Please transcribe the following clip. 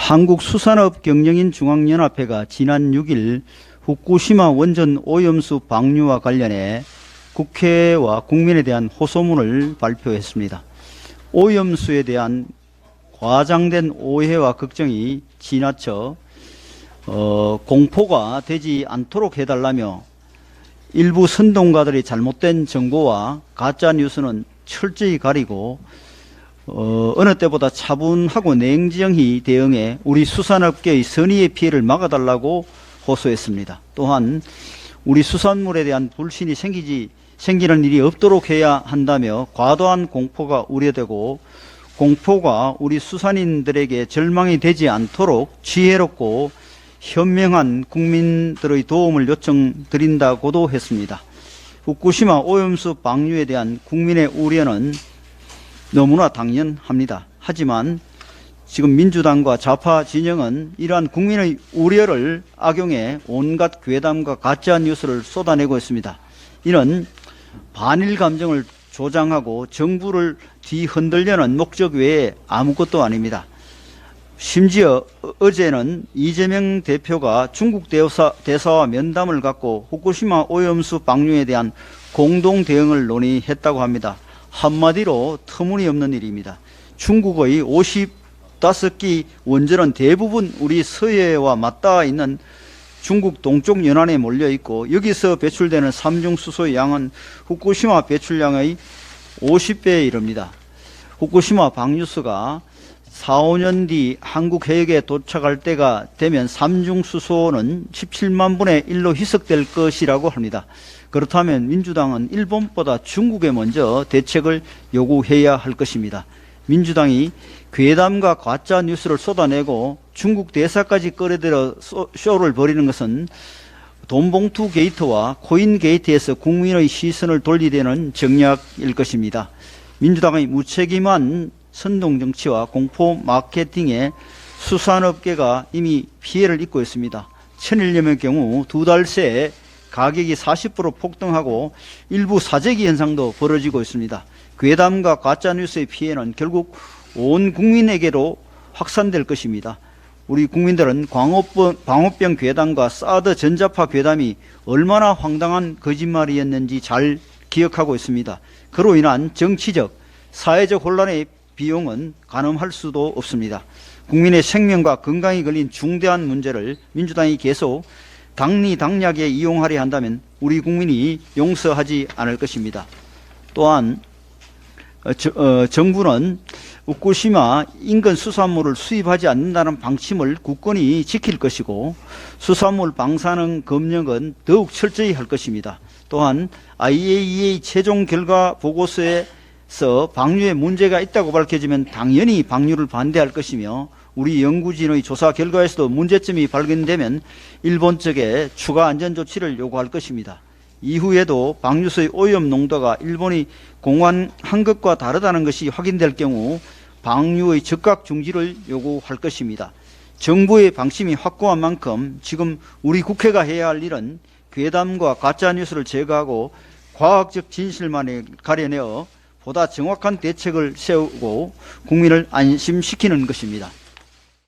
한국수산업경영인중앙연합회가 지난 6일 후쿠시마 원전 오염수 방류와 관련해 국회와 국민에 대한 호소문을 발표했습니다. 오염수에 대한 과장된 오해와 걱정이 지나쳐 공포가 되지 않도록 해달라며 일부 선동가들의 잘못된 정보와 가짜뉴스는 철저히 가리고 어느 때보다 차분하고 냉정히 대응해 우리 수산업계의 선의의 피해를 막아달라고 호소했습니다. 또한 우리 수산물에 대한 불신이 생기는 일이 없도록 해야 한다며 과도한 공포가 우려되고 공포가 우리 수산인들에게 절망이 되지 않도록 지혜롭고 현명한 국민들의 도움을 요청드린다고도 했습니다. 후쿠시마 오염수 방류에 대한 국민의 우려는 너무나 당연합니다. 하지만 지금 민주당과 좌파 진영은 이러한 국민의 우려를 악용해 온갖 괴담과 가짜 뉴스를 쏟아내고 있습니다. 이는 반일 감정을 조장하고 정부를 뒤흔들려는 목적 외에 아무것도 아닙니다. 심지어 어제는 이재명 대표가 중국 대사와 면담을 갖고 후쿠시마 오염수 방류에 대한 공동 대응을 논의했다고 합니다. 한마디로 터무니없는 일입니다. 중국의 55기 원전은 대부분 우리 서해와 맞닿아 있는 중국 동쪽 연안에 몰려 있고 여기서 배출되는 삼중수소의 양은 후쿠시마 배출량의 50배에 이릅니다. 후쿠시마 방류수가 4, 5년 뒤 한국 해역에 도착할 때가 되면 삼중수소는 17만 분의 1로 희석될 것이라고 합니다. 그렇다면 민주당은 일본보다 중국에 먼저 대책을 요구해야 할 것입니다. 민주당이 괴담과 가짜 뉴스를 쏟아내고 중국 대사까지 끌어들여 쇼를 벌이는 것은 돈봉투 게이트와 코인 게이트에서 국민의 시선을 돌리려는 정략일 것입니다. 민주당의 무책임한 선동정치와 공포 마케팅에 수산업계가 이미 피해를 입고 있습니다. 천일염의 경우 2달 새에 가격이 40% 폭등하고 일부 사재기 현상도 벌어지고 있습니다. 괴담과 가짜뉴스의 피해는 결국 온 국민에게로 확산될 것입니다. 우리 국민들은 광우병 괴담과 사드 전자파 괴담이 얼마나 황당한 거짓말이었는지 잘 기억하고 있습니다. 그로 인한 정치적, 사회적 혼란의 비용은 가늠할 수도 없습니다. 국민의 생명과 건강이 걸린 중대한 문제를 민주당이 계속 당리당략에 이용하려 한다면 우리 국민이 용서하지 않을 것입니다. 또한 정부는 후쿠시마 인근 수산물을 수입하지 않는다는 방침을 굳건히 지킬 것이고 수산물 방사능 검역은 더욱 철저히 할 것입니다. 또한 IAEA 최종 결과 보고서에서 방류에 문제가 있다고 밝혀지면 당연히 방류를 반대할 것이며 우리 연구진의 조사 결과에서도 문제점이 발견되면 일본 측에 추가 안전조치를 요구할 것입니다. 이후에도 방류수의 오염 농도가 일본이 공언한 것과 다르다는 것이 확인될 경우 방류의 즉각 중지를 요구할 것입니다. 정부의 방침이 확고한 만큼 지금 우리 국회가 해야 할 일은 괴담과 가짜뉴스를 제거하고 과학적 진실만을 가려내어 보다 정확한 대책을 세우고 국민을 안심시키는 것입니다.